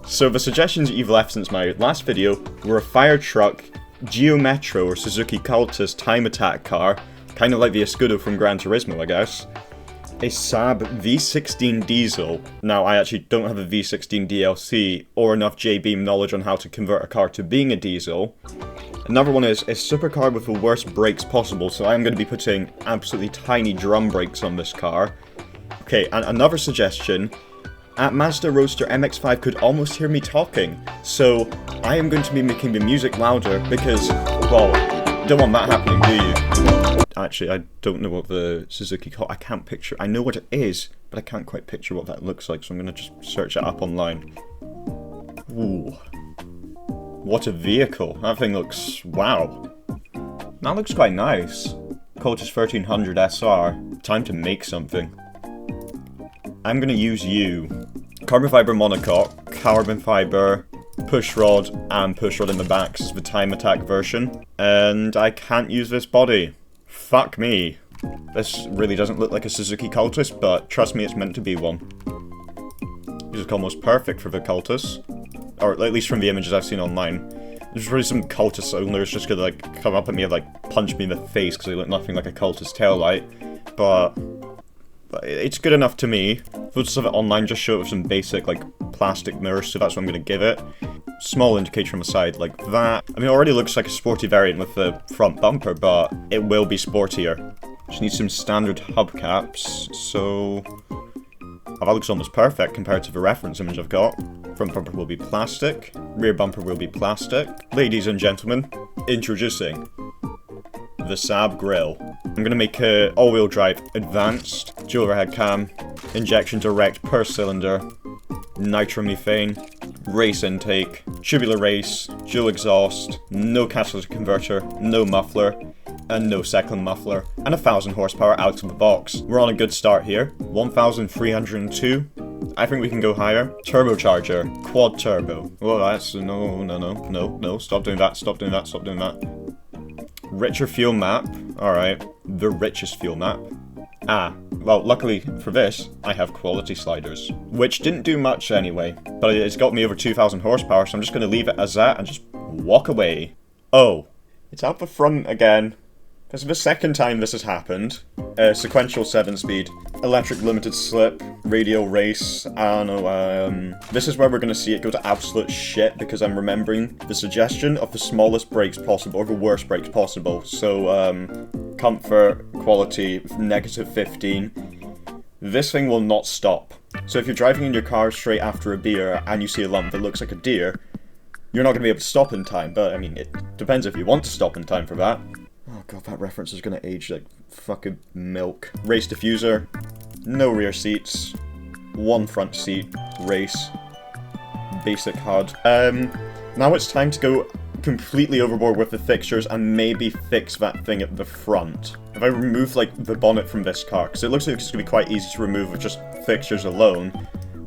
So the suggestions that you've left since my last video were a fire truck, Geo Metro or Suzuki Cultus time attack car, kind of like the Escudo from Gran Turismo, I guess. A Saab V16 diesel. Now, I actually don't have a V16 DLC or enough J-Beam knowledge on how to convert a car to being a diesel. Another one is a supercar with the worst brakes possible, so I'm going to be putting absolutely tiny drum brakes on this car. Okay, and another suggestion. At Mazda Roadster MX-5 could almost hear me talking, so I am going to be making the music louder because, well, you don't want that happening, do you? Actually, I don't know what the Suzuki I can't picture. I know what it is, but I can't quite picture what that looks like, so I'm going to just search it up online. Ooh. What a vehicle. That thing looks... wow. That looks quite nice. Cultus 1300 SR. Time to make something. I'm going to use you. Carbon fiber monocoque, carbon fiber, pushrod, and pushrod in the back. This is the time attack version. And I can't use this body. Fuck me. This really doesn't look like a Suzuki Cultus, but trust me, it's meant to be one. These look almost perfect for the Cultus. Or at least from the images I've seen online. There's really some Cultus owners just gonna like come up at me and like punch me in the face because they look nothing like a Cultus taillight. But it's good enough to me. Photos of it online just show it with some basic like plastic mirrors, so that's what I'm gonna give it. Small indicator on the side like that. I mean, it already looks like a sporty variant with the front bumper, but it will be sportier. Just need some standard hubcaps, so... oh, that looks almost perfect compared to the reference image I've got. Front bumper will be plastic, rear bumper will be plastic. Ladies and gentlemen, introducing the Saab grille. I'm gonna make a all-wheel drive advanced, dual overhead cam, injection direct per cylinder, nitromethane, race intake, tubular race, dual exhaust, no catalytic converter, no muffler, and no second muffler, and 1000 horsepower out of the box. We're on a good start here. 1302. I think we can go higher. Turbocharger, quad turbo. Oh, that's no. Stop doing that. Stop doing that. Stop doing that. Richer fuel map. Alright. The richest fuel map. Ah, well, luckily for this, I have quality sliders. Which didn't do much anyway, but it's got me over 2000 horsepower, so I'm just going to leave it as that and just walk away. Oh, it's out the front again. This is the second time this has happened. Sequential 7-speed, electric limited slip, radial race, I don't know, this is where we're going to see it go to absolute shit because I'm remembering the suggestion of the smallest brakes possible, or the worst brakes possible. So, comfort, quality, -15. This thing will not stop. So if you're driving in your car straight after a beer and you see a lump that looks like a deer, you're not going to be able to stop in time, but I mean, it depends if you want to stop in time for that. Oh god, that reference is gonna age like fucking milk. Race diffuser, no rear seats, one front seat, race, basic HUD. Now it's time to go completely overboard with the fixtures and maybe fix that thing at the front. If I remove like the bonnet from this car, because it looks like it's gonna be quite easy to remove with just fixtures alone,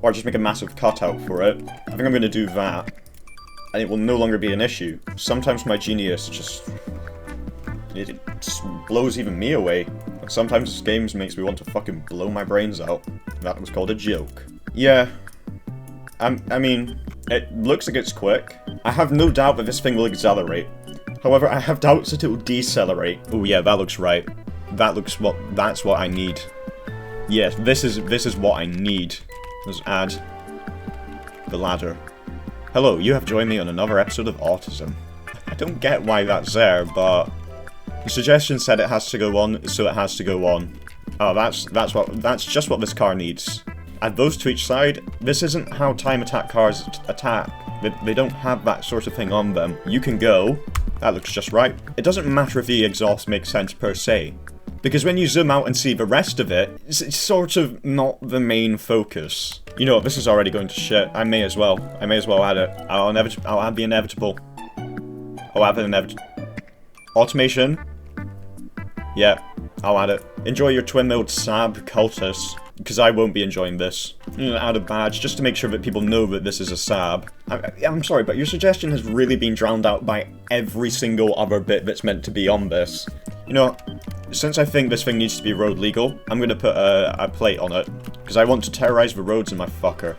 or just make a massive cutout for it, I think I'm gonna do that, and it will no longer be an issue. Sometimes my genius just... it just blows even me away. Sometimes this game makes me want to fucking blow my brains out. That was called a joke. Yeah. I mean, it looks like it's quick. I have no doubt that this thing will accelerate. However, I have doubts that it will decelerate. Oh yeah, that looks right. That's what I need. Yes, this is what I need. Let's add the ladder. Hello, you have joined me on another episode of Autism. I don't get why that's there, but the suggestion said it has to go on, so it has to go on. Oh, that's just what this car needs. Add those to each side. This isn't how time attack cars attack. They don't have that sort of thing on them. You can go. That looks just right. It doesn't matter if the exhaust makes sense per se, because when you zoom out and see the rest of it, it's sort of not the main focus. You know what, this is already going to shit. I may as well add it. I'll add the inevitable. I'll add the inevitable. Automation. Yeah, I'll add it. Enjoy your twin-milled Saab Cultus, because I won't be enjoying this. I'm gonna add a badge just to make sure that people know that this is a Saab. I'm sorry, but your suggestion has really been drowned out by every single other bit that's meant to be on this. You know, since I think this thing needs to be road legal, I'm gonna put a plate on it, because I want to terrorize the roads in my fucker.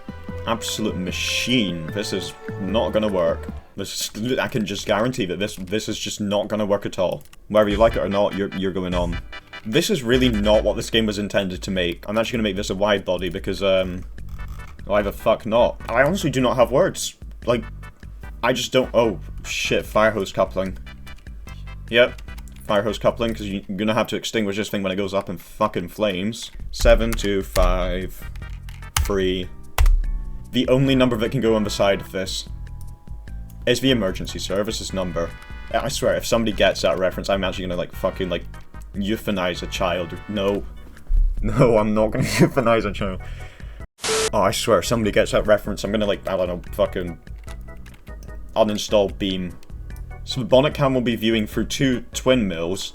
absolute machine. This is not gonna work. I can just guarantee that this is just not gonna work at all. Whether you like it or not, you're going on. This is really not what this game was intended to make. I'm actually gonna make this a wide body because, why the fuck not? I honestly do not have words. Like, I just don't. Oh shit! Fire hose coupling. Yep. Fire hose coupling, because you're gonna have to extinguish this thing when it goes up in fucking flames. 7, 2, 5, 3. The only number that can go on the side of this is the emergency services number. I swear, if somebody gets that reference, I'm actually gonna like fucking like euthanize a child. No, I'm not gonna euthanize a child. Oh, I swear, if somebody gets that reference, I'm gonna like, I don't know, fucking uninstall Beam. So the bonnet cam will be viewing through 2 twin mills.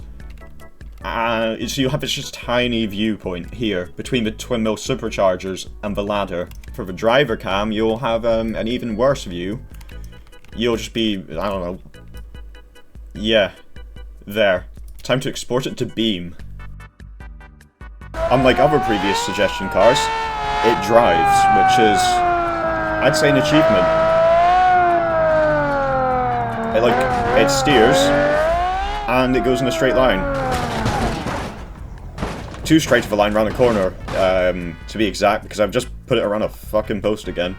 So you'll have this just tiny viewpoint here between the twin mill superchargers and the ladder. For the driver cam, you'll have an even worse view. You'll just be, I don't know. Yeah, there. Time to export it to Beam. Unlike other previous suggestion cars, it drives, which is, I'd say, an achievement. It steers, and it goes in a straight line. Too straight of a line around the corner, to be exact, because I've just put it around a fucking post again.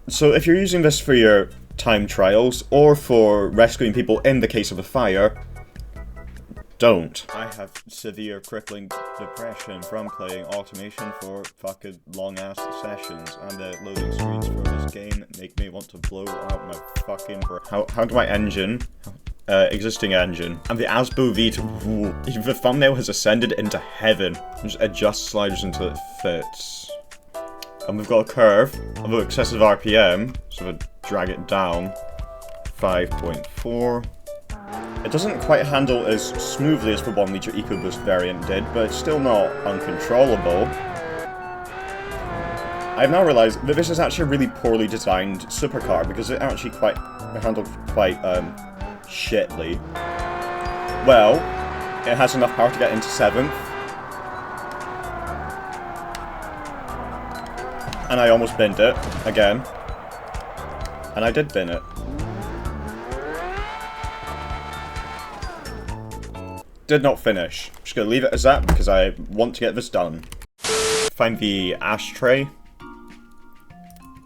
So if you're using this for your time trials, or for rescuing people in the case of a fire, don't. I have severe crippling depression from playing automation for fucking long-ass sessions, and the loading screens for this game make me want to blow out my fucking brain. How do my engine, existing engine, and the Asbo V2, the thumbnail has ascended into heaven. Just adjust sliders until it fits. And we've got a curve of excessive RPM, so if I drag it down, 5.4. It doesn't quite handle as smoothly as the 1 litre EcoBoost variant did, but it's still not uncontrollable. I've now realised that this is actually a really poorly designed supercar, because it actually handled quite, shitly. Well, it has enough power to get into 7th. And I almost binned it, again. And I did bin it. Did not finish. I'm just gonna leave it as that because I want to get this done. Find the ashtray.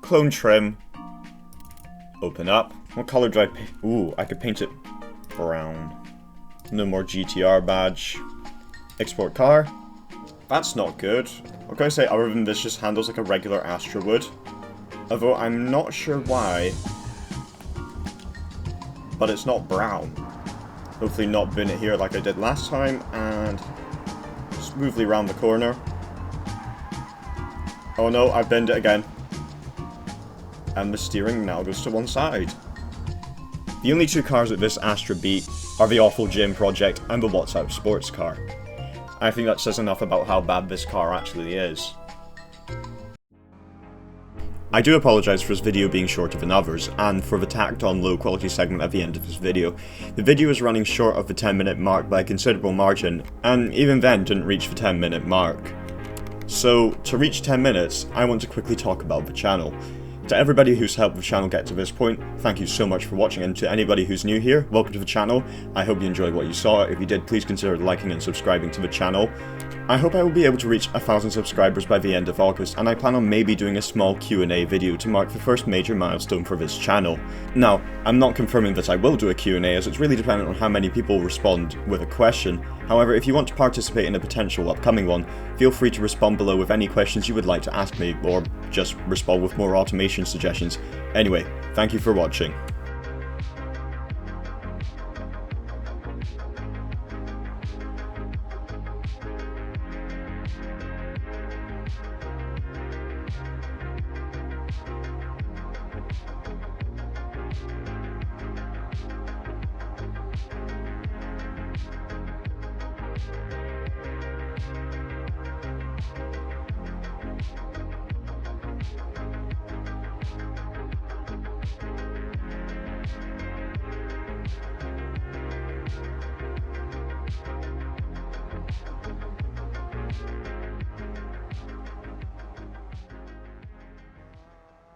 Clone trim. Open up. What color do I paint? Ooh, I could paint it brown. No more GTR badge. Export car. That's not good. What can I say other than this just handles like a regular Astra would? Although I'm not sure why. But it's not brown. Hopefully not bin it here like I did last time, and smoothly round the corner. Oh no, I binned it again. And the steering now goes to one side. The only 2 cars that this Astra beat are the awful Gym Project and the WhatsApp sports car. I think that says enough about how bad this car actually is. I do apologise for this video being shorter than others, and for the tacked on low quality segment at the end of this video. The video is running short of the 10-minute mark by a considerable margin, and even then didn't reach the 10-minute mark. So, to reach 10 minutes, I want to quickly talk about the channel. To everybody who's helped the channel get to this point, thank you so much for watching, and to anybody who's new here, welcome to the channel. I hope you enjoyed what you saw. If you did, please consider liking and subscribing to the channel. I hope I will be able to reach 1,000 subscribers by the end of August, and I plan on maybe doing a small Q&A video to mark the first major milestone for this channel. Now, I'm not confirming that I will do a Q&A, as it's really dependent on how many people respond with a question. However, if you want to participate in a potential upcoming one, feel free to respond below with any questions you would like to ask me, or just respond with more automation suggestions. Anyway, thank you for watching.